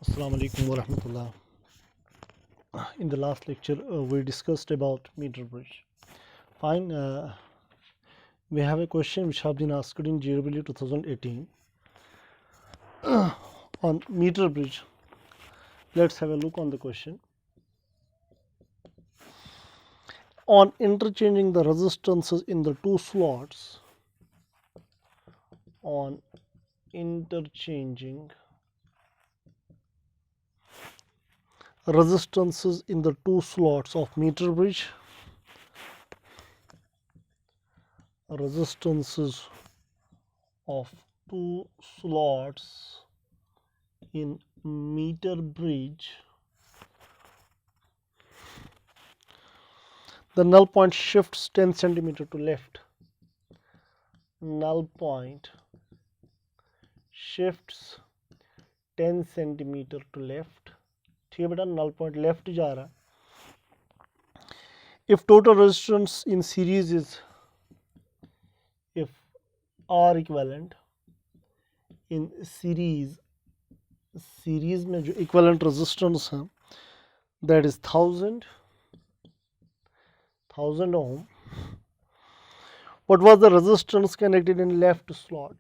Assalamu alaikum wa rahmatullah. In the last lecture, we discussed about meter bridge. Fine. We have a question which have been asked in JW 2018 on meter bridge. Let's have a look on the question. On interchanging the resistances in the two slots, on interchanging resistances in the two slots of meter bridge, resistances of two slots in meter bridge, the null point shifts 10 centimeter to left. Null point shifts 10 centimeter to left. ठीक है बेटा, null point left जा रहा है. If total resistance in series is, if R equivalent in series में जो equivalent resistance है, that is 1000 ohm. What was the resistance connected in left slot?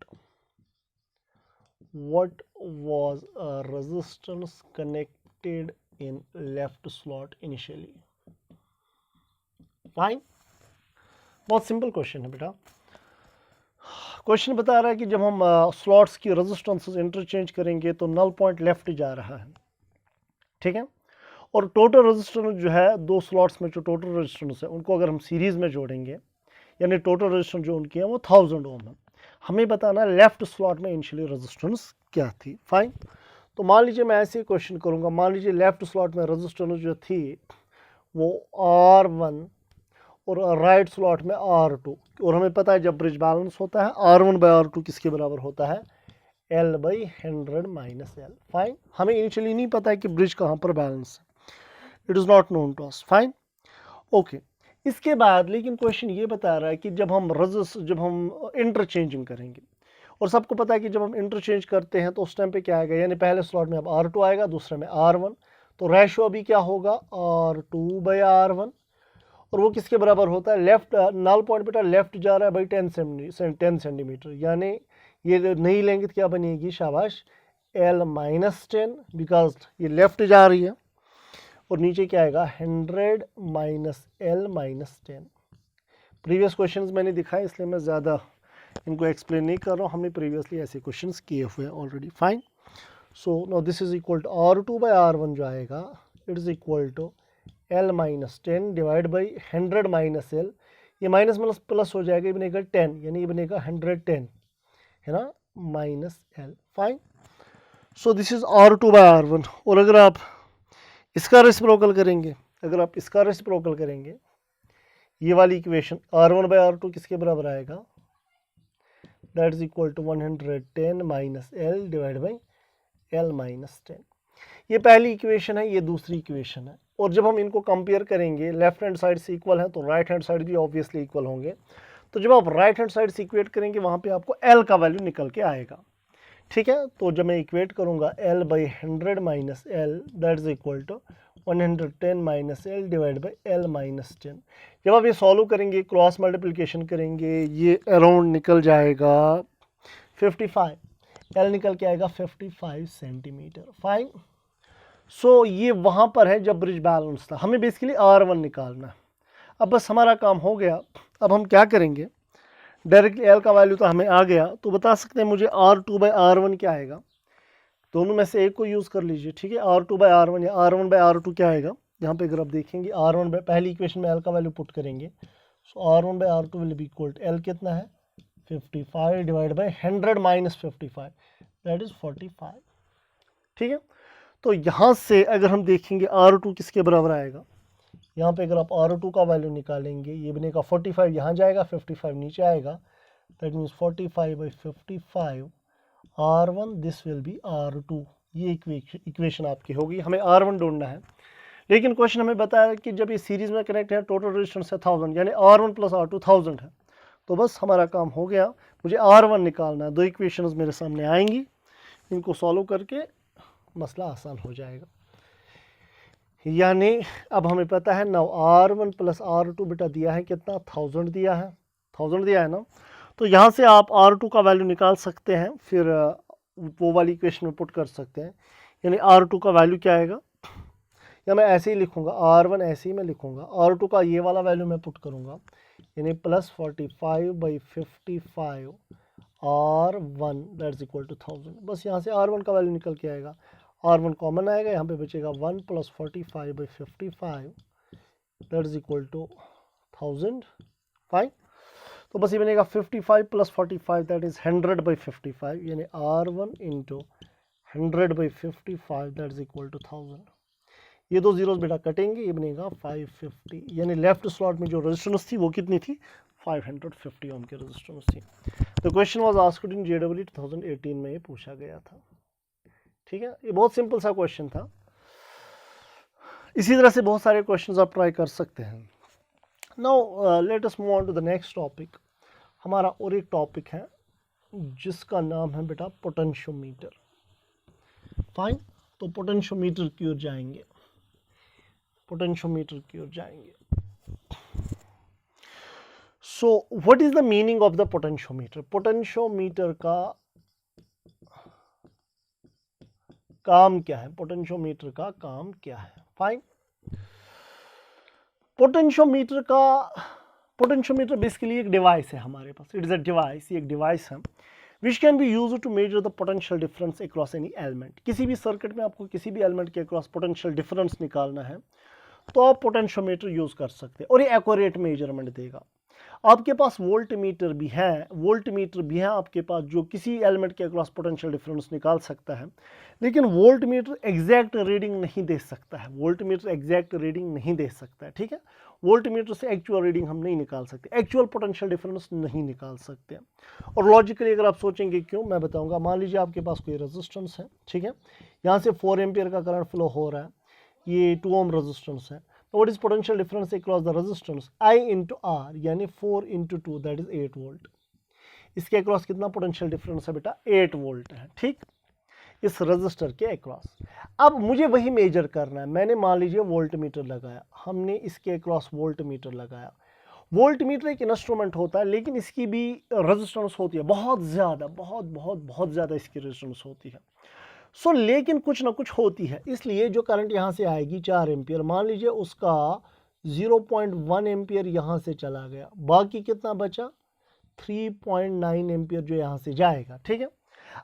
What was a resistance connected in left slot initially? Fine. बहुत simple question है बेटा. Question बता रहा है कि जब हम स्लॉट्स की रेजिस्टेंसेस इंटरचेंज करेंगे तो नल पॉइंट लेफ्ट जा रहा है. ठीक है. और टोटल रेजिस्टेंस जो है, दो स्लॉट्स में जो टोटल रेजिस्टेंस है उनको अगर हम सीरीज में जोड़ेंगे, यानी टोटल रेजिस्टेंस जो उनकी है वो 1000 ओम है. हमें बताना है लेफ्ट स्लॉट में इनिशियली रेजिस्टेंस क्या थी. फाइन. तो मान लीजिए मैं ऐसे क्वेश्चन करूंगा. मान लीजिए लेफ्ट स्लॉट में रेजिस्टेंस जो थी वो R1 और राइट स्लॉट में R2, और हमें पता है जब ब्रिज बैलेंस होता है R1/R2 किसके बराबर होता है? L/100 - L. फाइन. हमें इनिशियली नहीं पता है कि ब्रिज कहाँ पर बैलेंस है. It is not known to us. Fine. Okay. इसके बाद लेकिन क्वेश्चन ये बता रहा है कि जब हम इंटरचेंजिंग करेंगे, और सबको पता है कि जब हम इंटरचेंज करते हैं तो उस टाइम पे क्या आएगा, यानी पहले स्लॉट में अब R2 आएगा, दूसरे में R1. तो रेशो अभी क्या होगा? R2/R1. और वो किसके बराबर होता है? लेफ्ट नल पॉइंट बेटा लेफ्ट जा रहा है भाई 10 सेंटीमीटर, यानी ये नहीं लेंगे तो क्या बनेगी? शाबाश, L-10, बिकॉज ये लेफ्ट जा रही है. और नीचे क्या आएगा? 100 - L-10. प्रीवियस क्वेश्चंस मैंने दिखाए इसलिए मैं ज़्यादा इनको एक्सप्लेन नहीं कर रहा हूँ. हमने प्रीवियसली ऐसे क्वेश्चंस किए हुए हैं already. Fine. So now this is equal to R2/R1 जो आएगा, it is equal to L-10 divide by 100 - L. ये माइनस माइनस प्लस हो जाएगा, ये बनेगा 10, यानी ये बनेगा 110 है ना, -L. Fine. So this is R2/R1. और अगर आप इसका रेसिप्रोकल करेंगे, ये वाली इक्वेशन R1/R2 किसके बराबर आएगा? That is equal to 110 - L divide by L-10. ये पहली इक्वेशन है, ये दूसरी इक्वेशन है. और जब हम इनको कंपेयर करेंगे, लेफ्ट हैंड साइड से इक्वल है तो राइट हैंड साइड भी ऑब्वियसली इक्वल होंगे. तो जब आप राइट हैंड साइड से इक्वेट करेंगे वहाँ पे आपको L का वैल्यू निकल के आएगा. ठीक है. तो जब मैं इक्वेट करूँगा L/100 - L, that is equal to 110 - L divide by L-10. जब आप ये सॉल्व करेंगे, क्रॉस मल्टीप्लिकेशन करेंगे, ये अराउंड निकल जाएगा 55. L निकल के आएगा 55 सेंटीमीटर. फाइन. सो ये वहाँ पर है जब ब्रिज बैलेंस था. हमें बेसिकली R1 निकालना है. अब बस हमारा काम हो गया. अब हम क्या करेंगे, डायरेक्टली L का वैल्यू तो हमें आ गया, तो बता सकते हैं मुझे R2/R1 क्या आएगा. दोनों में से एक को यूज़ कर लीजिए. ठीक है. R2/R1 या R1/R2 क्या आएगा? यहाँ पे अगर आप देखेंगे R1 पहली इक्वेशन में L का वैल्यू पुट करेंगे, so R1/R2 will be equal to L कितना है? 55 डिवाइड बाई 100 - 55, दैट इज 45. ठीक है. तो यहाँ से अगर हम देखेंगे R2 किसके बराबर आएगा, यहाँ पे अगर आप R2 का वैल्यू निकालेंगे, ये बनेगा 45, यहाँ जाएगा 55 नीचे आएगा, that means 45/55 R1, this will be R2. ये इक्वेशन आपकी होगी. हमें R1 ढूंढना है, लेकिन क्वेश्चन हमें बताया कि जब ये सीरीज में कनेक्ट है, टोटल रेजिस्टेंस है 1000, यानी R1 + R2 1000 है. तो बस हमारा काम हो गया. मुझे R1 निकालना है. दो इक्वेशंस मेरे सामने आएंगी, इनको सॉल्व करके मसला आसान हो जाएगा। यानी अब हमें पता है now R1 प्लस R2 बेटा दिया है कितना, 1000 दिया है, 1000 दिया है ना। तो यहाँ से आप R2 का वैल्यू निकाल सकते हैं, फिर वो वाली इक्वेशन में पुट कर सकते हैं। यानी R2 का वैल्यू क्या आएगा, या मैं ऐसे ही लिखूंगा, R1 ऐसे ही मैं लिखूंगा, R2 का ये वाला वैल्यू मैं पुट करूंगा, यानी plus 45/55 R1 that's equal to 1000। बस यहाँ से R1 का वैल्यू निकल के आएगा, R1 कॉमन आएगा, यहाँ पे बचेगा 1 plus 45/55 that's equal to 1000। Fine, तो बस ये बनेगा 55 प्लस 45 दैट इज 100/55, यानी R1 into 100/55 that is equal to 1000। ये दो जीरोस बेटा कटेंगे, ये बनेगा 550, यानी लेफ्ट स्लॉट में जो रेजिस्टेंस थी वो कितनी थी, 550 ओम की रेजिस्टेंस थी। The question was asked in JEE 2018 में ये पूछा गया था। ठीक है, ये बहुत सिंपल सा क्वेश्चन था। इसी तरह से बहुत सारे क्वेश्चंस आप ट्राई कर सकते हैं। Now let us move on to the next topic. हमारा और एक टॉपिक है जिसका नाम है बेटा पोटेंशियोमीटर। फाइन, तो पोटेंशियोमीटर की ओर जाएंगे, पोटेंशियोमीटर की ओर जाएंगे। So what is the meaning of the potentiometer? Potentiometer का काम क्या है, पोटेंशियोमीटर का काम क्या है? फाइन, पोटेंशियोमीटर बेसिकली एक डिवाइस है हमारे पास, इट इज अ डिवाइस, ये एक डिवाइस है which can be use to measure the potential difference across any element. किसी भी सर्किट में आपको किसी भी एलिमेंट के अक्रॉस पोटेंशियल डिफरेंस निकालना है तो आप पोटेंशियोमीटर यूज कर सकते हैं और ये एक्यूरेट मेजरमेंट देगा। आपके पास वोल्टमीटर भी है, आपके पास जो किसी एलिमेंट के अक्रॉस पोटेंशियल डिफरेंस निकाल सकता है, लेकिन वोल्टमीटर एग्जैक्ट रीडिंग नहीं दे सकता है, ठीक है, वोल्टमीटर से एक्चुअल रीडिंग हम नहीं निकाल सकते, एक्चुअल पोटेंशियल डिफरेंस नहीं निकाल सकते। और लॉजिकली अगर आप सोचेंगे क्यों, मैं बताऊंगा। मान लीजिए आपके पास कोई रेजिस्टेंस है, ठीक है, यहाँ से 4 एम्पियर का करंट फ्लो हो रहा है, ये 2 ओम रेजिस्टेंस है। What is potential difference across the resistance? I into R, यानी 4 into 2 that is 8 वोल्ट। इसके अक्रॉस कितना पोटेंशियल डिफरेंस है बेटा, 8 वोल्ट है। ठीक, इस रजिस्टर के अक्रॉस। अब मुझे वही मेजर करना है। मैंने मान लीजिए वोल्टमीटर लगाया, हमने इसके अक्रॉस वोल्टमीटर लगाया। वोल्टमीटर एक इंस्ट्रूमेंट होता है, लेकिन इसकी भी रेजिस्टेंस होती है बहुत ज़्यादा, बहुत ज़्यादा इसकी रेजिस्टेंस होती है। लेकिन कुछ ना कुछ होती है, इसलिए जो करंट यहाँ से आएगी 4 एम्पियर, मान लीजिए उसका 0.1 एम्पियर यहाँ से चला गया, बाकी कितना बचा 3.9 एम्पियर जो यहाँ से जाएगा। ठीक है,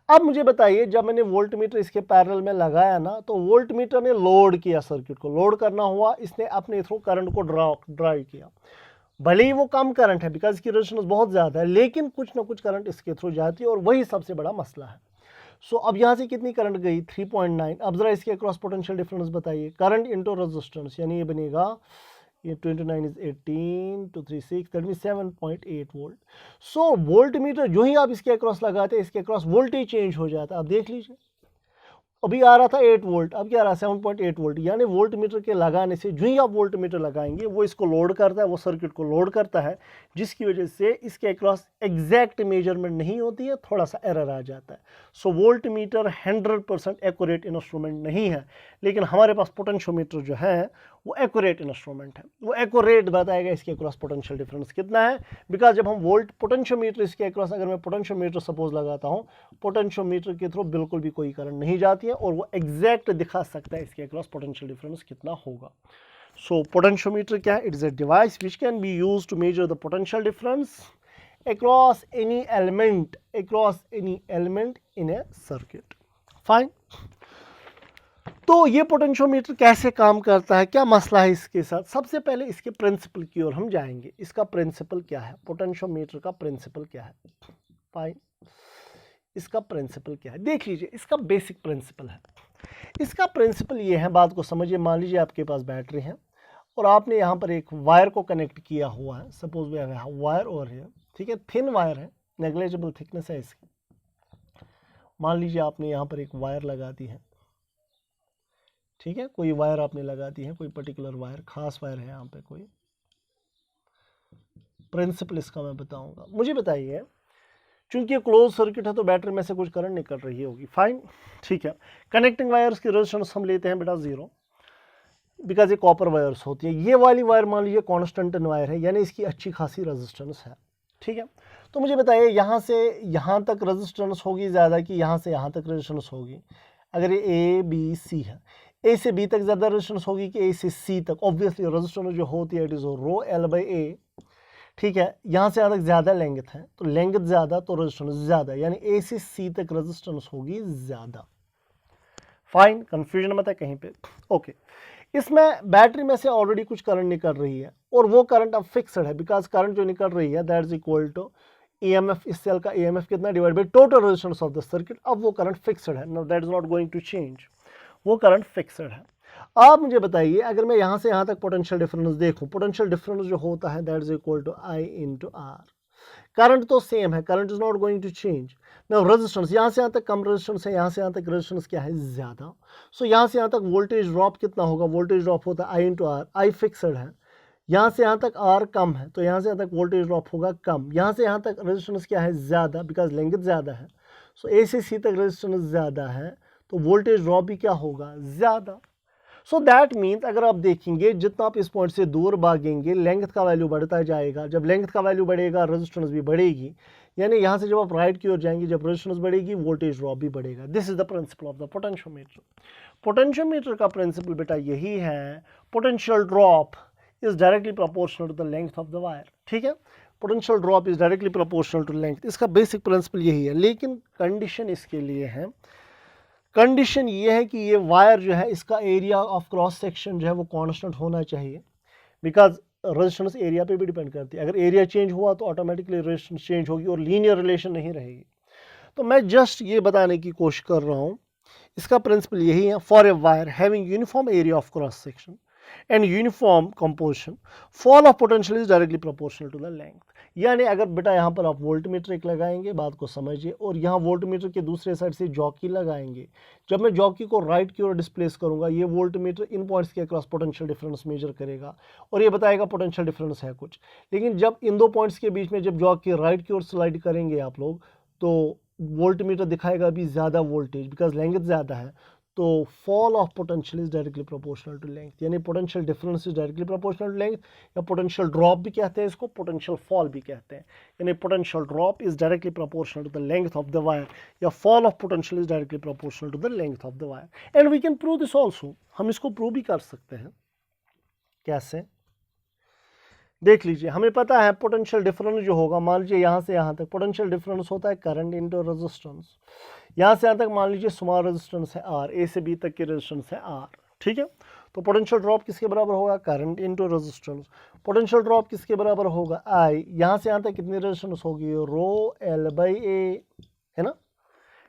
अब मुझे बताइए, जब मैंने वोल्टमीटर इसके पैरेलल में लगाया ना, तो वोल्टमीटर ने लोड किया, सर्किट को लोड करना हुआ, इसने अपने थ्रू करंट को ड्राइव किया। भले ही वो कम करंट है बिकॉज इसकी रेजिस्टेंस बहुत ज़्यादा है, लेकिन कुछ ना कुछ करंट इसके थ्रू जाती है और वही सबसे बड़ा मसला है। अब यहाँ से कितनी करंट गई 3.9। अब जरा इसके अक्रॉस पोटेंशियल डिफरेंस बताइए, करंट इंटू रेजिस्टेंस, यानी ये बनेगा, ये 29 is 18 to 36 that mean 7.8 volt. Voltmeter जो ही आप इसके अक्रॉस लगाते हैं, इसके अक्रॉस वोल्टेज चेंज हो जाता है। अब देख लीजिए, अभी आ रहा था 8 वोल्ट, अब क्या आ रहा है 7.8 वोल्ट। यानी वोल्टमीटर के लगाने से जो ही आप वोल्टमीटर लगाएंगे वो इसको लोड करता है, वो सर्किट को लोड करता है, जिसकी वजह से इसके अक्रॉस एग्जैक्ट मेजरमेंट नहीं होती है, थोड़ा सा एरर आ जाता है। वोल्टमीटर 100% एक्यूरेट इंस्ट्रूमेंट नहीं है, लेकिन हमारे पास पोटेंशियोमीटर जो है वो एक्यूरेट इंस्ट्रूमेंट है, वो एक्यूरेट बताएगा इसके अक्रॉस पोटेंशियल डिफरेंस कितना है। बिकॉज जब हम पोटेंशियोमीटर इसके अक्रॉस, अगर मैं पोटेंशियोमीटर सपोज लगाता हूँ, पोटेंशियोमीटर के थ्रू बिल्कुल भी कोई करंट नहीं जाती है और वो एग्जैक्ट दिखा सकता है इसके अक्रॉस पोटेंशियल डिफरेंस कितना होगा। पोटेंशियोमीटर क्या है? It is a device which can be used to measure the potential difference across any element in a circuit. Fine. तो ये पोटेंशियोमीटर कैसे काम करता है, क्या मसला है इसके साथ? सबसे पहले इसके प्रिंसिपल की ओर हम जाएंगे। इसका प्रिंसिपल क्या है, पोटेंशियोमीटर का प्रिंसिपल क्या है? फाइन, इसका प्रिंसिपल क्या है देख लीजिए। इसका बेसिक प्रिंसिपल है, इसका प्रिंसिपल ये है, बात को समझिए। मान लीजिए आपके पास बैटरी है और आपने यहाँ पर एक वायर को कनेक्ट किया हुआ है, सपोज वी हैव वायर और है, ठीक है, थिन वायर है, नेग्लिजिबल थिकनेस है इसकी। मान लीजिए आपने यहाँ पर एक वायर लगा दी है, ठीक है, कोई वायर आपने लगा दी है, कोई पर्टिकुलर वायर, खास वायर है यहाँ पे कोई। प्रिंसिपल इसका मैं बताऊंगा। मुझे बताइए, चूंकि ये क्लोज सर्किट है तो बैटरी में से कुछ करंट निकल रही होगी, फाइन, ठीक है। कनेक्टिंग वायर्स की रेजिस्टेंस हम लेते हैं बेटा 0, बिकॉज ये कॉपर वायर्स होती है। ये वाली वायर मान लीजिए कॉन्स्टेंट वायर है, यानी इसकी अच्छी खासी रेजिस्टेंस है, ठीक है। तो मुझे बताइए यहाँ से यहाँ तक रेजिस्टेंस होगी ज़्यादा कि यहाँ से यहाँ तक रेजिस्टेंस होगी? अगर ये ए बी सी है, ए से बी तक ज़्यादा रेजिस्टेंस होगी कि ए से सी तक? ऑब्वियसली रेजिस्टेंस जो होती है it is rho L by A, ठीक है। यहाँ से यहाँ तक ज़्यादा लेंथ है तो लेंथ ज़्यादा तो रेजिस्टेंस ज़्यादा, यानी ए से सी तक रेजिस्टेंस होगी ज़्यादा, फाइन, कंफ्यूजन मत है कहीं पे, ओके। इसमें बैटरी में से ऑलरेडी कुछ करंट निकल रही है और वो करंट अब फिक्सड है, बिकॉज करंट जो निकल रही है that is equal to EMF, इस सेल का ईएमएफ कितना divide by total resistance of the circuit. अब वो करंट फिक्सड है, no that is not going to change, वो करंट फिक्सड है। आप मुझे बताइए अगर मैं यहाँ से यहाँ तक पोटेंशियल डिफरेंस देखूँ, पोटेंशियल डिफरेंस जो होता है that is equal to I into R. Current तो सेम है, current is not going to change. Now resistance, यहाँ से यहाँ तक कम रेजिस्टेंस है, यहाँ से यहाँ तक रेजिस्टेंस क्या है, ज़्यादा। सो यहाँ से यहाँ तक वोल्टेज ड्रॉप कितना होगा? वोल्टेज ड्रॉप होता है आई इंटू आर, आई फिक्सड है। यहाँ से यहाँ तक आर कम है तो यहाँ से यहाँ तक वोल्टेज ड्रॉप होगा कम। यहाँ से यहाँ तक रेजिस्टेंस क्या है? ज़्यादा, बिकॉज लेंथ ज़्यादा है। सो ए से सी तक रेजिस्टेंस ज़्यादा है तो वोल्टेज ड्रॉप भी क्या होगा? ज़्यादा। सो दैट मीन्स अगर आप देखेंगे जितना आप इस पॉइंट से दूर भागेंगे लेंथ का वैल्यू बढ़ता जाएगा। जब लेंथ का वैल्यू बढ़ेगा रेजिस्टेंस भी बढ़ेगी, यानी यहाँ से जब आप राइट की ओर जाएंगे जब रेजिस्टेंस बढ़ेगी वोल्टेज ड्रॉप भी बढ़ेगा। This is the principle of the potentiometer. Potentiometer का प्रिंसिपल बेटा यही है, potential drop is directly proportional to the length of the wire, ठीक है। Potential drop is directly proportional to length, इसका बेसिक प्रिंसिपल यही है। लेकिन कंडीशन इसके लिए है, कंडीशन ये है कि ये वायर जो है इसका एरिया ऑफ क्रॉस सेक्शन जो है वो कांस्टेंट होना चाहिए, बिकॉज रेजिस्टेंस एरिया पे भी डिपेंड करती है। अगर एरिया चेंज हुआ तो ऑटोमेटिकली रेजिस्टेंस चेंज होगी और लीनियर रिलेशन नहीं रहेगी। तो मैं जस्ट ये बताने की कोशिश कर रहा हूँ, इसका प्रिंसिपल यही है, for a wire having uniform area of cross section and uniform composition fall of potential is directly proportional to the length. यानी अगर बेटा यहाँ पर आप वोल्टमीटर एक लगाएंगे, बात को समझिए, और यहाँ वोल्टमीटर के दूसरे साइड से जॉकी लगाएंगे। जब मैं जॉकी को राइट की ओर डिस्प्लेस करूँगा ये वोल्टमीटर इन पॉइंट्स के अक्रॉस पोटेंशियल डिफरेंस मेजर करेगा और ये बताएगा पोटेंशियल डिफरेंस है कुछ। लेकिन जब इन दो पॉइंट्स के बीच में जब जॉकी राइट की ओर स्लाइड करेंगे आप लोग तो वोल्टमीटर दिखाएगा भी ज़्यादा वोल्टेज, बिकॉज लेंथ ज़्यादा है। तो fall of potential is directly proportional to length, यानी potential difference is directly proportional to length, या पोटेंशियल ड्रॉप भी कहते हैं इसको, पोटेंशियल फॉल भी कहते हैं। यानी potential drop is directly proportional to the length of the wire, या fall of potential is directly proportional to the length of the wire. And we can prove this also, हम इसको prove भी कर सकते हैं। कैसे? देख लीजिए, हमें पता है पोटेंशियल डिफरेंस जो होगा, मान लीजिए यहाँ से यहाँ तक पोटेंशियल डिफरेंस होता है करंट इनटू रेजिस्टेंस। यहाँ से यहाँ तक मान लीजिए स्मॉल रेजिस्टेंस है आर, ए से बी तक की रेजिस्टेंस है आर, ठीक है। तो पोटेंशियल ड्रॉप किसके बराबर होगा? Current into resistance. Potential drop किसके बराबर होगा? आई। यहाँ से यहाँ तक कितनी रेजिस्टेंस होगी? रो एल बाई ए, है ना।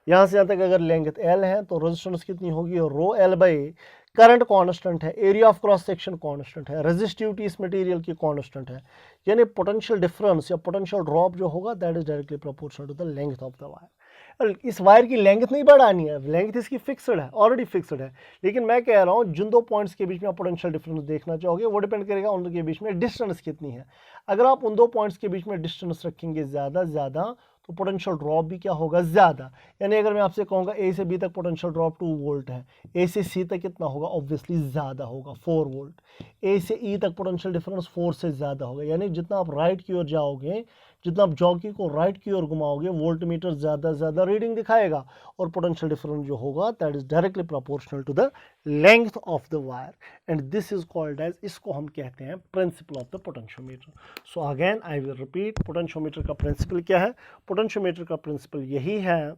यहाँ से यहाँ तक अगर लेंथ एल है तो रेजिस्टेंस कितनी होगी? Rho L by. Current constant है, area of cross section constant है, रेजिस्टिविटी इस मटेरियल की कांस्टेंट है, यानी पोटेंशियल डिफरेंस या पोटेंशियल ड्रॉप जो होगा that is directly proportional to the length of the wire. इस वायर की लेंथ नहीं बढ़ानी है, लेंथ इसकी फिक्सड है, ऑलरेडी फिक्सड है। लेकिन मैं कह रहा हूँ जिन दो पॉइंट्स के बीच में आप पोटेंशियल डिफरेंस देखना चाहोगे वो डिपेंड करेगा उन के बीच में डिस्टेंस कितनी है। अगर आप उन दो पॉइंट्स के बीच में डिस्टेंस रखेंगे ज़्यादा तो पोटेंशियल ड्रॉप भी क्या होगा? ज़्यादा। यानी अगर मैं आपसे कहूँगा ए से बी तक पोटेंशियल ड्रॉप 2 वोल्ट है, ए से सी तक कितना होगा? ऑब्वियसली ज़्यादा होगा, 4 वोल्ट। ए से ई तक पोटेंशियल डिफरेंस 4 से ज़्यादा होगा, यानी जितना आप राइट की ओर जाओगे, जितना आप जॉकी को राइट की ओर घुमाओगे वोल्टमीटर ज़्यादा रीडिंग दिखाएगा और पोटेंशियल डिफरेंस जो होगा that is directly proportional to the length of the wire, and this is called as, इसको हम कहते हैं principle of the potentiometer. So again I will repeat, potentiometer का प्रिंसिपल क्या है? पोटेंशियोमीटर का प्रिंसिपल यही है,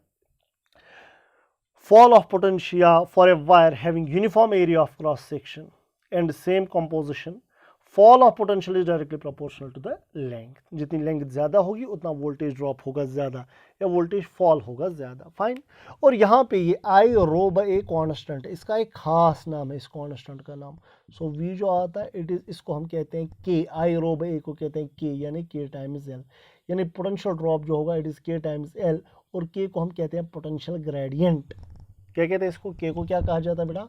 fall of potential for a wire having uniform area of cross section and same composition, fall of potential is directly proportional to the length। जितनी length ज़्यादा होगी उतना वोल्टेज ड्रॉप होगा ज़्यादा या वोल्टेज फॉल होगा ज़्यादा, फाइन। और यहाँ पे ये आई रो बाई ए कॉन्स्टेंट है, इसका एक खास नाम है इस कॉन्स्टेंट का नाम। सो वी जो आता है इट इज़, इसको हम कहते हैं के, आई रो बाई ए को कहते हैं के, यानी के टाइम्स एल, यानी पोटेंशियल ड्रॉप जो होगा इट इज़ के टाइम्स एल, और के को हम कहते हैं पोटेंशियल ग्रेडियंट। क्या कहते हैं इसको? के को क्या कहा जाता है बेटा?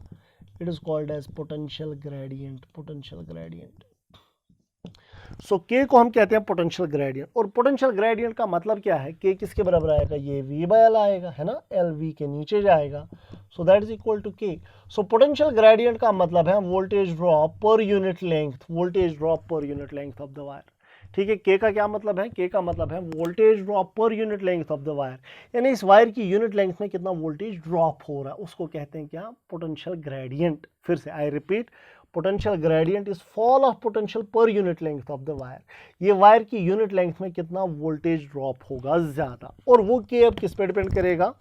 It is called as potential gradient, potential gradient. So K को हम कहते हैं पोटेंशियल ग्रेडियंट। और पोटेंशियल ग्रेडियंट का मतलब क्या है, के किसके बराबर आएगा, ये v बाय एल आएगा, है ना, एल वी के नीचे जाएगा, so that is equal to K. So potential gradient का मतलब है voltage drop per unit length, voltage drop per unit length of the wire. ठीक है, के का क्या मतलब है, के का मतलब है voltage drop per unit length of the wire, यानी इस वायर की यूनिट लेंथ में कितना वोल्टेज ड्रॉप हो रहा है, उसको कहते हैं क्या, पोटेंशियल ग्रेडियंट। फिर से I repeat, potential gradient is fall of potential पर unit length of the wire. ये वायर की यूनिट लेंथ में कितना वोल्टेज ड्रॉप होगा ज्यादा, और वो के अब किस पे डिपेंड करेगा,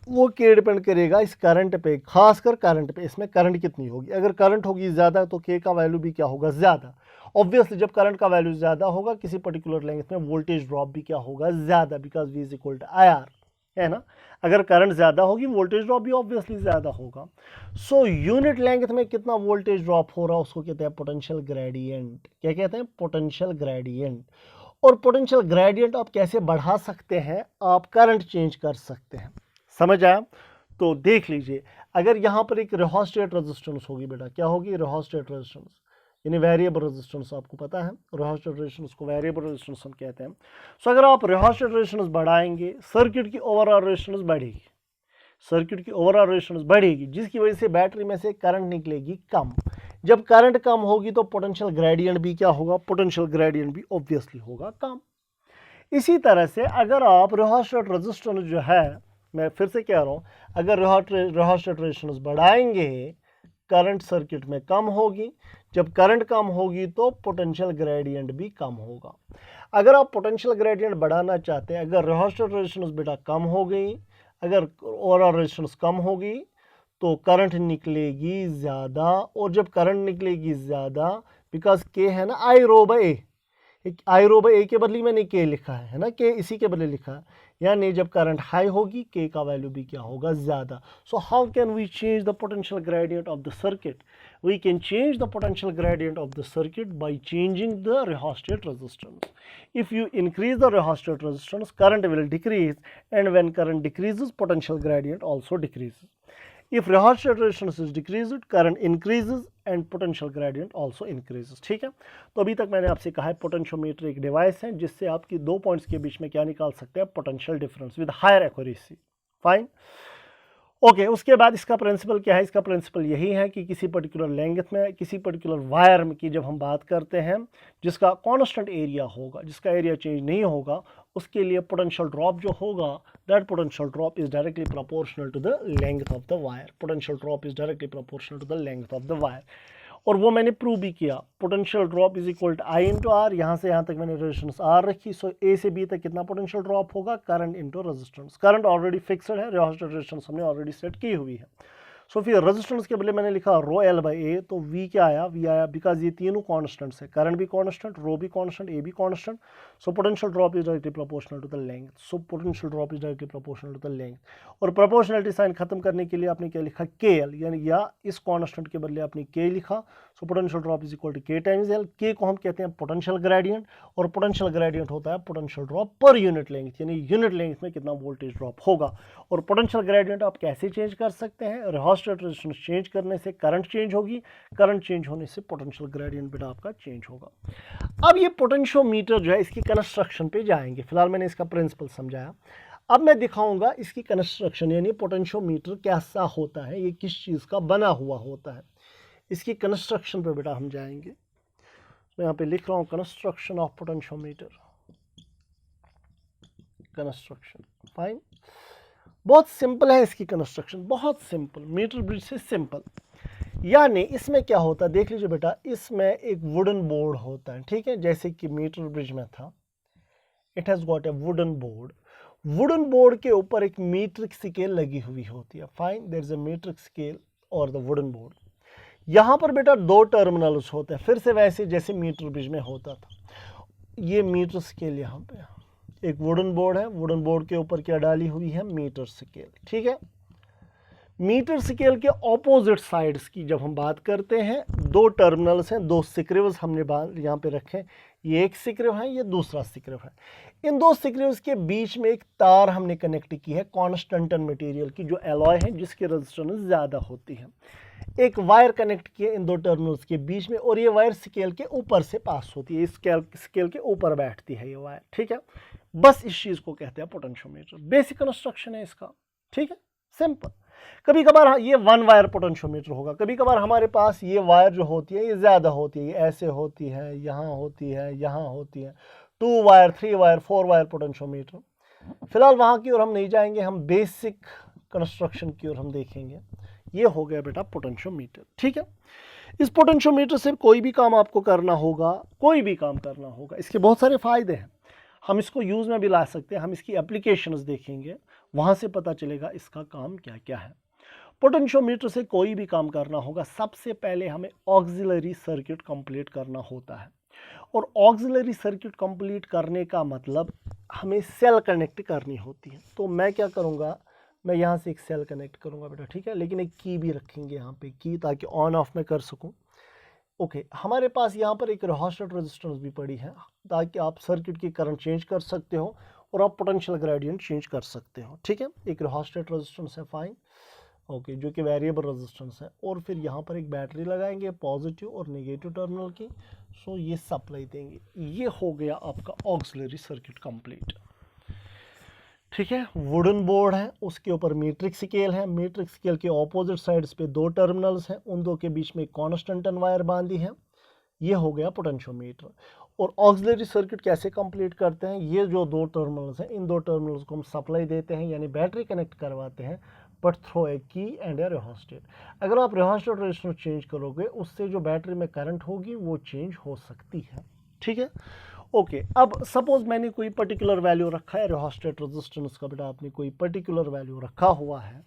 वो के डिपेंड करेगा इस करंट पे, खासकर करंट पे, इसमें करंट कितनी होगी। अगर करंट होगी ज्यादा तो के का वैल्यू भी क्या होगा, ज्यादा। ऑब्वियसली जब करंट का वैल्यू ज्यादा होगा किसी पर्टिकुलर लेंथ में वोल्टेज ड्रॉप भी क्या होगा, ज्यादा, because we is equal to I R, है ना। अगर करंट ज्यादा होगी वोल्टेज ड्रॉप भी ऑब्वियसली ज्यादा होगा। सो यूनिट लेंथ में कितना वोल्टेज ड्रॉप हो रहा है उसको कहते हैं पोटेंशियल ग्रेडियंट। क्या कहते हैं, पोटेंशियल ग्रेडियंट। और पोटेंशियल ग्रेडियंट आप कैसे बढ़ा सकते हैं, आप करंट चेंज कर सकते हैं, समझ आया। तो देख लीजिए, अगर यहाँ पर एक रिहोस्टेट रेजिस्टेंस होगी बेटा, क्या होगी, रिहोस्टेट रेजिस्टेंस, यानी वेरिएबल रेजिस्टेंस, आपको पता है रिहोस्टेट रेजिस्टेंस को वेरिएबल रेजिस्टेंस हम कहते हैं। सो अगर आप रिहोस्टेट रेजिस्टेंस बढ़ाएंगे, सर्किट की ओवरऑल रेजिस्टेंस बढ़ेगी, सर्किट की ओवरऑल रेजिस्टेंस बढ़ेगी, जिसकी वजह से बैटरी में से करंट निकलेगी कम। जब करंट कम होगी तो पोटेंशियल ग्रेडियंट भी क्या होगा, पोटेंशियल ग्रेडियंट भी ऑब्वियसली होगा कम। इसी तरह से अगर आप रिहोस्टेट रेजिस्टेंस जो है, मैं फिर से कह रहा हूँ, अगर रिहोस्टेट रेजिस्टेंस बढ़ाएंगे करंट सर्किट में कम होगी, जब करंट कम होगी तो पोटेंशियल ग्रेडियंट भी कम होगा। अगर आप पोटेंशियल ग्रेडियंट बढ़ाना चाहते हैं, अगर रिहोस्टेट रेजिस्टेंस बेटा कम हो गई, अगर ओवरऑल रेजिस्टेंस कम होगी तो करंट निकलेगी ज़्यादा, और जब करंट निकलेगी ज़्यादा, बिकॉज के है ना आई रो बाय ए, आई रो बाय ए के बदले मैंने के लिखा है ना, के इसी के बदले लिखा है, यानी जब करंट हाई होगी के का वैल्यू भी क्या होगा, ज़्यादा। So how can we change the potential gradient of the circuit, we can change the potential gradient of the circuit by changing the rheostat resistance. If you increase the rheostat resistance, current will decrease, and when current decreases, potential gradient also decreases. If rheostat resistance is decreased, current increases and potential gradient also increases. ठीक है, तो अभी तक मैंने आपसे कहा है potentiometer एक डिवाइस है जिससे आपकी दो पॉइंट्स के बीच में क्या निकाल सकते हैं, potential difference with higher accuracy. Fine, okay, उसके बाद इसका प्रिंसिपल क्या है, इसका प्रिंसिपल यही है कि किसी पर्टिकुलर लेंथ में, किसी पर्टिकुलर वायर में की जब हम बात करते हैं जिसका कांस्टेंट एरिया होगा, जिसका एरिया चेंज नहीं होगा, उसके लिए पोटेंशियल ड्रॉप जो होगा, that potential drop is directly proportional to the length of the wire, potential drop is directly proportional to the length of the wire. और वो मैंने प्रूव भी किया, potential drop is equal to I into R, यहाँ से यहाँ तक मैंने रेजिस्टेंस आर रखी, सो ए से बी तक कितना पोटेंशियल ड्रॉप होगा, current into resistance. Current already fixed है, रिहोस्टेट रेजिस्टेंस हमने ऑलरेडी सेट की हुई है। सो फिर रेजिस्टेंस के बदले मैंने लिखा रो एल बाई ए, तो वी क्या आया, वी आया बिकॉज ये तीनों कॉन्स्टेंट्स है, करंट भी कॉन्स्टेंट, रो भी कॉन्स्टेंट, ए भी constant, so potential drop is directly proportional to the length, so potential drop is directly proportional to the length. और प्रोपोर्शनलिटी साइन खत्म करने के लिए आपने क्या लिखा, के एल, यानी या इस कॉन्स्टेंट के बदले आपने के लिखा, so potential drop is equal to K times L. K को हम कहते हैं पोटेंशियल ग्रेडियंट, और पोटेंशियल ग्रेडियंट होता है potential drop per unit length, यानी यूनिट लेंथ में कितना वोल्टेज ड्रॉप होगा। और पोटेंशियल ग्रेडियंट आप कैसे चेंज कर सकते हैं, रिहोस्टेट रेजिस्टेंस चेंज करने से करंट चेंज होगी, करंट चेंज होने से पोटेंशियल ग्रेडियंट बेटा आपका चेंज होगा। अब ये पोटेंशियोमीटर जो है इसकी कंस्ट्रक्शन पे जाएंगे, फिलहाल मैंने इसका प्रिंसिपल समझाया, अब मैं दिखाऊंगा इसकी कंस्ट्रक्शन, यानी पोटेंशियोमीटर कैसा होता है, ये किस चीज़ का बना हुआ होता है, इसकी कंस्ट्रक्शन पे बेटा हम जाएंगे। मैं यहाँ पे लिख रहा हूँ construction of potentiometer, construction. Fine, बहुत सिंपल है इसकी कंस्ट्रक्शन, बहुत सिंपल, मीटर ब्रिज से सिंपल। यानी इसमें क्या होता है, देख लीजिए बेटा, इसमें एक वुडन बोर्ड होता है, ठीक है, जैसे कि मीटर ब्रिज में था, it has got a wooden board, wooden board के ऊपर एक मीट्रिक स्केल लगी हुई होती है। Fine, there is a metric scale और द वुडन बोर्ड। यहाँ पर बेटा दो टर्मिनल्स होते हैं, फिर से वैसे जैसे मीटर ब्रिज में होता था। ये मीटर स्केल, यहाँ पे एक वुडन बोर्ड है, वुडन बोर्ड के ऊपर क्या डाली हुई है, मीटर स्केल, ठीक है। मीटर स्केल के ऑपोजिट साइड्स की जब हम बात करते हैं, दो टर्मिनल्स हैं, दो स्क्रूज हमने यहाँ पे रखे, ये एक सिक्रिव है, ये दूसरा सिक्रिव है। इन दो सिक्रिव्स के बीच में एक तार हमने कनेक्ट की है कॉन्स्टेंटन मटेरियल की, जो एलॉय है, जिसकी रेजिस्टेंस ज़्यादा होती है। एक वायर कनेक्ट किए इन दो टर्मिनल्स के बीच में, और ये वायर स्केल के ऊपर से पास होती है, स्केल के ऊपर बैठती है ये वायर, ठीक है। बस इस चीज़ को कहते हैं पोटेंशियोमीटर। बेसिक कंस्ट्रक्शन है इसका, ठीक है, सिंपल। कभी कभार ये वन वायर पोटेंशियोमीटर होगा, कभी कभार हमारे पास ये वायर जो होती है ये ज़्यादा होती है, ये ऐसे होती है, यहाँ होती है, यहाँ होती है, 2 वायर, 3 वायर, 4 वायर पोटेंशियोमीटर। फिलहाल वहाँ की ओर हम नहीं जाएंगे, हम बेसिक कंस्ट्रक्शन की ओर हम देखेंगे। ये हो गया बेटा पोटेंशियोमीटर, ठीक है। इस पोटेंशियोमीटर से कोई भी काम आपको करना होगा, कोई भी काम करना होगा, इसके बहुत सारे फायदे हैं। हम इसको यूज़ में भी ला सकते हैं, हम इसकी एप्लीकेशंस देखेंगे, वहाँ से पता चलेगा इसका काम क्या क्या है। पोटेंशियोमीटर से कोई भी काम करना होगा, सबसे पहले हमें ऑक्सिलरी सर्किट कंप्लीट करना होता है। और ऑक्सिलरी सर्किट कंप्लीट करने का मतलब हमें सेल कनेक्ट करनी होती है। तो मैं क्या करूँगा, मैं यहाँ से एक सेल कनेक्ट करूँगा बेटा, ठीक है, लेकिन एक की भी रखेंगे यहाँ पे, की, ताकि ऑन ऑफ में कर सकूँ। ओके, हमारे पास यहाँ पर एक रियोस्टेट रेजिस्टेंस भी पड़ी है, ताकि आप सर्किट की करंट चेंज कर सकते हो और आप पोटेंशियल ग्रेडियंट चेंज कर सकते हो, ठीक है। एक रियोस्टेट रेजिस्टेंस है, फाइन, ओके, जो कि वेरिएबल रेजिस्टेंस है। और फिर यहाँ पर एक बैटरी लगाएंगे पॉजिटिव और नेगेटिव टर्मिनल की, सो ये सप्लाई देंगे। ये हो गया आपका ऑक्सिलरी सर्किट कंप्लीट, ठीक है। वुडन बोर्ड है, उसके ऊपर मीट्रिक स्केल है, मीट्रिक स्केल के ऑपोजिट साइड्स पे 2 टर्मिनल्स हैं, उन दो के बीच में एक कॉन्स्टेंटन वायर बांधी है। ये हो गया पोटेंशियोमीटर। और ऑक्सिलरी सर्किट कैसे कंप्लीट करते हैं, ये जो 2 टर्मिनल्स हैं, इन 2 टर्मिनल्स को हम सप्लाई देते हैं, यानी बैटरी कनेक्ट करवाते हैं, बट थ्रो ए की एंड ए रियोस्टेट। अगर आप रियोस्टेट रेजिस्टेंस चेंज करोगे, उससे जो बैटरी में करंट होगी वो चेंज हो सकती है, ठीक है। ओके, अब सपोज मैंने कोई पर्टिकुलर वैल्यू रखा है रियोस्टेट रेजिस्टेंस का, बेटा आपने कोई पर्टिकुलर वैल्यू रखा हुआ है,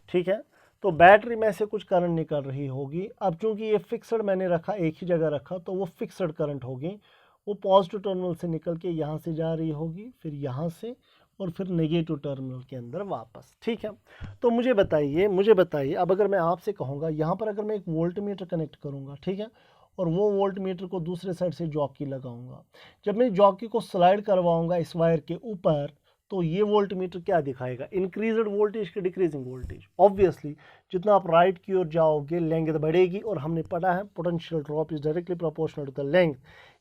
ठीक है। तो बैटरी में से कुछ करंट निकल रही होगी। अब चूंकि ये फिक्सड मैंने रखा, एक ही जगह रखा, तो वो फिक्सड करंट होगी, वो पॉजिटिव टर्मिनल से निकल के यहाँ से जा रही होगी, फिर यहाँ से, और फिर नेगेटिव टर्मिनल के अंदर वापस, ठीक है। तो मुझे बताइए अब अगर मैं आपसे कहूँगा, यहाँ पर अगर मैं एक वोल्ट मीटर कनेक्ट करूँगा, ठीक है, और वो वोल्ट मीटर को दूसरे साइड से जॉकी लगाऊंगा, जब मैं जॉकी को स्लाइड करवाऊंगा इस वायर के ऊपर, तो ये वोल्ट मीटर क्या दिखाएगा, इंक्रीज्ड वोल्टेज की डिक्रीजिंग वोल्टेज। ऑब्वियसली जितना आप राइट की ओर जाओगे लेंथ बढ़ेगी, और हमने पढ़ा है potential drop is directly proportional to the length,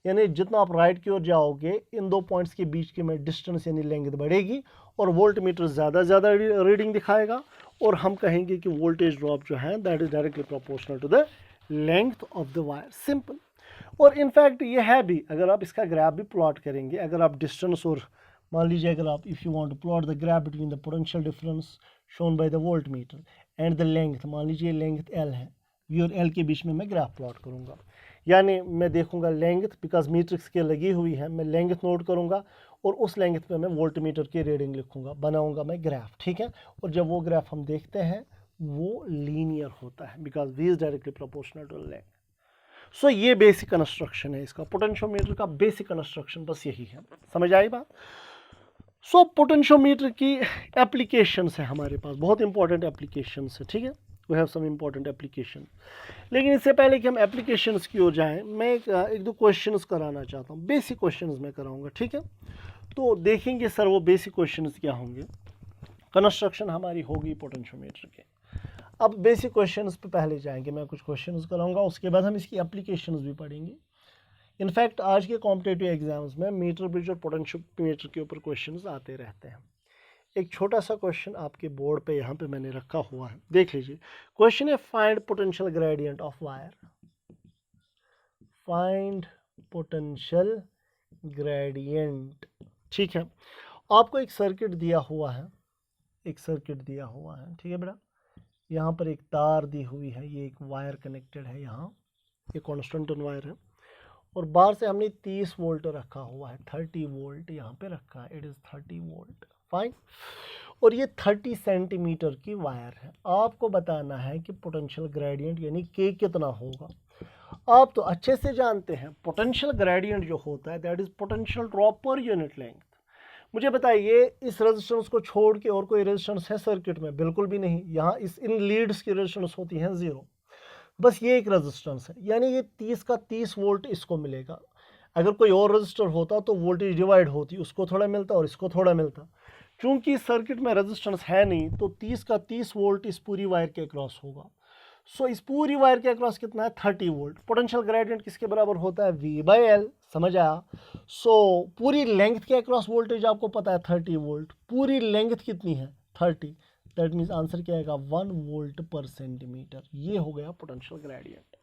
यानी जितना आप राइट की ओर जाओगे इन 2 पॉइंट्स के बीच की में डिस्टेंस यानी लेंथ बढ़ेगी, और वोल्ट मीटर ज़्यादा रीडिंग दिखाएगा, और हम कहेंगे कि वोल्टेज ड्रॉप जो है that is directly proportional to the length of the wire, simple. और इनफैक्ट ये है भी, अगर आप इसका ग्राफ भी प्लॉट करेंगे, अगर आप डिस्टेंस और मान लीजिए, अगर आप if you want to plot the graph between the potential difference shown by the voltmeter and the length, मान लीजिए लेंथ एल है, वी और एल के बीच में मैं ग्राफ प्लॉट करूँगा, यानी मैं देखूंगा लेंथ, बिकॉज मीट्रिक स्केल लगी हुई है, मैं लेंथ नोट करूँगा और उस लेंथ पे मैं वोल्ट मीटर की रीडिंग लिखूंगा, बनाऊंगा मैं ग्राफ, ठीक है। और जब वो ग्राफ हम देखते हैं वो लीनियर होता है, because we is directly proportional to length. So ये बेसिक कंस्ट्रक्शन है इसका, पोटेंशियोमीटर का बेसिक कंस्ट्रक्शन बस यही है, समझ आई बात। सो पोटेंशियोमीटर की एप्लीकेशंस है हमारे पास, बहुत इंपॉर्टेंट एप्लीकेशंस है, ठीक है, we have some important application. लेकिन इससे पहले कि हम एप्लीकेशंस की ओर जाएं, मैं एक दो क्वेश्चंस कराना चाहता हूँ, बेसिक क्वेश्चंस मैं कराऊंगा, ठीक है। तो देखेंगे सर वो बेसिक क्वेश्चंस क्या होंगे। कंस्ट्रक्शन हमारी होगी पोटेंशियोमीटर के। अब बेसिक क्वेश्चंस पे पहले जाएंगे, मैं कुछ क्वेश्चंस कराऊंगा, उसके बाद हम इसकी एप्लीकेशंस भी पढ़ेंगे। इनफैक्ट आज के कॉम्पिटेटिव एग्जाम्स में मीटर ब्रिज और पोटेंशियोमीटर के ऊपर क्वेश्चंस आते रहते हैं। एक छोटा सा क्वेश्चन आपके बोर्ड पे यहाँ पे मैंने रखा हुआ है, देख लीजिए। क्वेश्चन है find potential gradient of wire, find potential gradient, ठीक है। आपको एक सर्किट दिया हुआ है, ठीक है बेटा। यहाँ पर एक तार दी हुई है, ये एक वायर कनेक्टेड है, यहाँ ये कॉन्स्टेंटन वायर है, और बाहर से हमने 30 वोल्ट रखा हुआ है, 30 वोल्ट यहाँ पे रखा है, इट इज़ 30 वोल्ट, फाइन। और ये 30 सेंटीमीटर की वायर है। आपको बताना है कि पोटेंशियल ग्रेडियंट यानी के कितना होगा। आप तो अच्छे से जानते हैं पोटेंशियल ग्रेडियंट जो होता है that is potential drop per unit length. मुझे बताइए इस रेजिस्टेंस को छोड़ के और कोई रेजिस्टेंस है सर्किट में? बिल्कुल भी नहीं। यहाँ इन लीड्स की रेजिस्टेंस होती है 0, बस ये एक रेजिस्टेंस है, यानी ये 30 का 30 वोल्ट इसको मिलेगा। अगर कोई और रजिस्टर होता तो वोल्टेज डिवाइड होती, उसको थोड़ा मिलता और इसको थोड़ा मिलता। चूंकि सर्किट में रेजिस्टेंस है नहीं तो 30 का 30 वोल्ट इस पूरी वायर के अक्रॉस होगा। सो इस पूरी वायर के अक्रॉस कितना है 30 वोल्ट। पोटेंशियल ग्रेडियंट किसके बराबर होता है V/L, समझ आया। सो पूरी लेंथ के अक्रॉस वोल्टेज आपको पता है 30 वोल्ट, पूरी लेंथ कितनी है 30, दैट मीन्स आंसर क्या आएगा 1 वोल्ट पर सेंटीमीटर। ये हो गया पोटेंशियल ग्रेडियंट,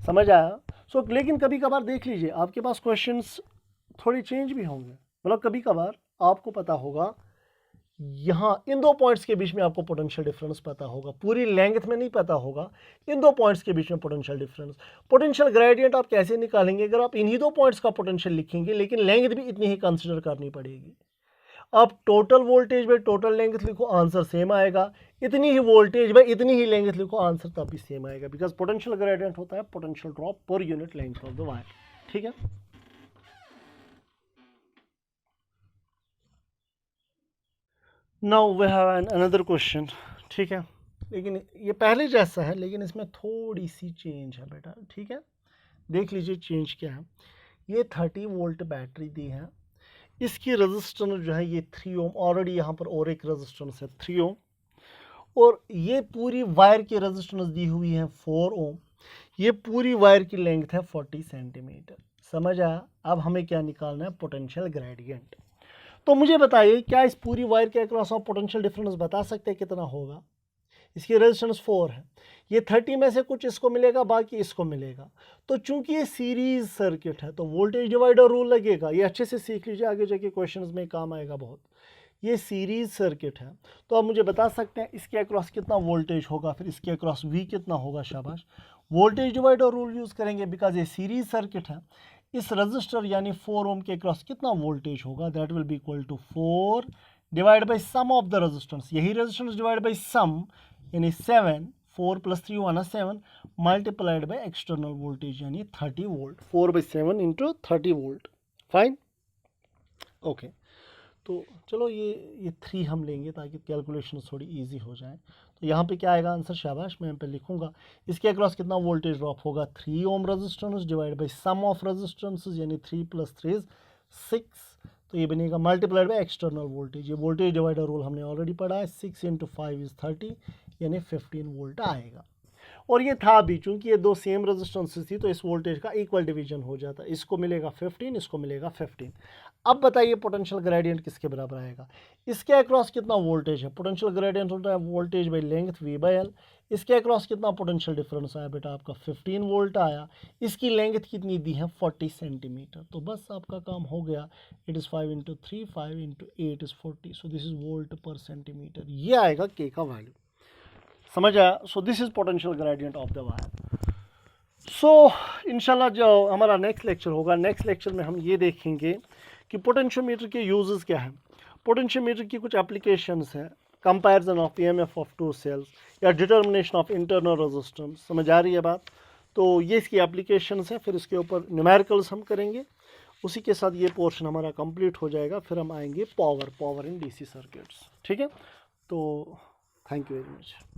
समझ आया। सो लेकिन कभी कभार देख लीजिए आपके पास क्वेश्चंस थोड़ी चेंज भी होंगे, मतलब कभी कभार आपको पता होगा यहाँ इन दो पॉइंट्स के बीच में आपको पोटेंशियल डिफरेंस पता होगा, पूरी लेंथ में नहीं पता होगा, इन दो पॉइंट्स के बीच में पोटेंशियल डिफरेंस। पोटेंशियल ग्रेडियंट आप कैसे निकालेंगे, अगर आप इन्हीं दो पॉइंट्स का पोटेंशियल लिखेंगे लेकिन लेंथ भी इतनी ही कंसिडर करनी पड़ेगी। आप total voltage by total length लिखो, आंसर सेम आएगा। इतनी ही वोल्टेज बाई इतनी ही लेंथ लिखो, आंसर तब भी सेम आएगा, बिकॉज पोटेंशियल ग्रेडियंट होता है potential drop per unit length of the wire. ठीक है, now we have an another question. ठीक है, लेकिन ये पहले जैसा है लेकिन इसमें थोड़ी सी चेंज है बेटा। ठीक है, देख लीजिए चेंज क्या है। ये 30 वोल्ट बैटरी दी है, इसकी रेजिस्टेंस जो है ये 3 ओम, ऑलरेडी यहाँ पर और एक रेजिस्टेंस है 3 ओम, और ये पूरी वायर की रेजिस्टेंस दी हुई है 4 ओम। ये पूरी वायर की लेंथ है 40 सेंटीमीटर, समझ आया। अब हमें क्या निकालना है, पोटेंशियल ग्रेडियंट। तो मुझे बताइए क्या इस पूरी वायर के अक्रॉस आप पोटेंशियल डिफरेंस बता सकते हैं कितना होगा। इसकी रेजिस्टेंस 4 है, ये 30 में से कुछ इसको मिलेगा बाकी इसको मिलेगा। तो चूंकि ये सीरीज सर्किट है तो वोल्टेज डिवाइडर रूल लगेगा, ये अच्छे से सीख लीजिए, आगे जाके क्वेश्चंस में काम आएगा बहुत। ये सीरीज सर्किट है तो आप मुझे बता सकते हैं इसके अक्रॉस कितना वोल्टेज होगा, फिर इसके अक्रॉस V कितना होगा। शाबाश, वोल्टेज डिवाइडर रूल यूज़ करेंगे बिकॉज ये सीरीज सर्किट है। इस रजिस्टर यानी 4 ओम के क्रॉस कितना वोल्टेज होगा, that will be equal to 4 divide by sum of the resistance, यही रेजिस्टेंस डिवाइड बाई सम यानी 7, 4 + 3 1 7 मल्टीप्लाइड बाई एक्सटर्नल वोल्टेज यानी 30 volt, 4/7 into 30 volt. Fine, okay. तो चलो ये 3 हम लेंगे ताकि कैलकुलेशन थोड़ी इजी हो जाए। तो यहाँ पे क्या आएगा आंसर, शाबाश, मैं यहाँ पे लिखूंगा इसके अक्रॉस कितना वोल्टेज ड्रॉप होगा 3 ohm resistance divide by sum of resistances यानी 3 + 3 = 6, तो ये बनेगा मल्टीप्लाइड बाई एक्सटर्नल वोल्टेज। ये वोल्टेज डिवाइडर रूल हमने ऑलरेडी पढ़ा है, 6 × 5 = 30 यानी 15 वोल्ट आएगा। और ये था भी, चूंकि ये दो सेम रेजिस्टेंसेस थी तो इस वोल्टेज का इक्वल डिवीजन हो जाता, इसको मिलेगा 15, इसको मिलेगा 15। अब बताइए पोटेंशियल ग्रेडियंट किसके बराबर आएगा, इसके अक्रॉस कितना वोल्टेज है। पोटेंशियल ग्रेडियंट होता है वोल्टेज बाई लेंथ V/L। इसके अक्रॉस कितना पोटेंशियल डिफरेंस आया बेटा, आपका 15 वोल्ट आया। इसकी लेंथ कितनी दी है 40 सेंटीमीटर। तो बस आपका काम हो गया, it is 5 × 3 5 × 8 = 40, so this is volt per centimetre. ये आएगा K का वैल्यू, समझ आया। So this is potential gradient of the wire. So इंशाल्लाह जो हमारा नेक्स्ट लेक्चर होगा, नेक्स्ट लेक्चर में हम ये देखेंगे कि पोटेंशियोमीटर के यूजेस क्या हैं, पोटेंशियोमीटर की कुछ एप्लीकेशंस हैं, comparison of EMF of 2 cells या डिटर्मिनेशन ऑफ इंटरनल रेजिस्टेंस। समझ आ रही है बात। तो ये इसकी एप्लीकेशंस हैं, फिर इसके ऊपर न्यूमेरिकल्स हम करेंगे। उसी के साथ ये पोर्शन हमारा कंप्लीट हो जाएगा, फिर हम आएंगे पावर इन DC सर्किट्स। ठीक है, तो थैंक यू वेरी मच।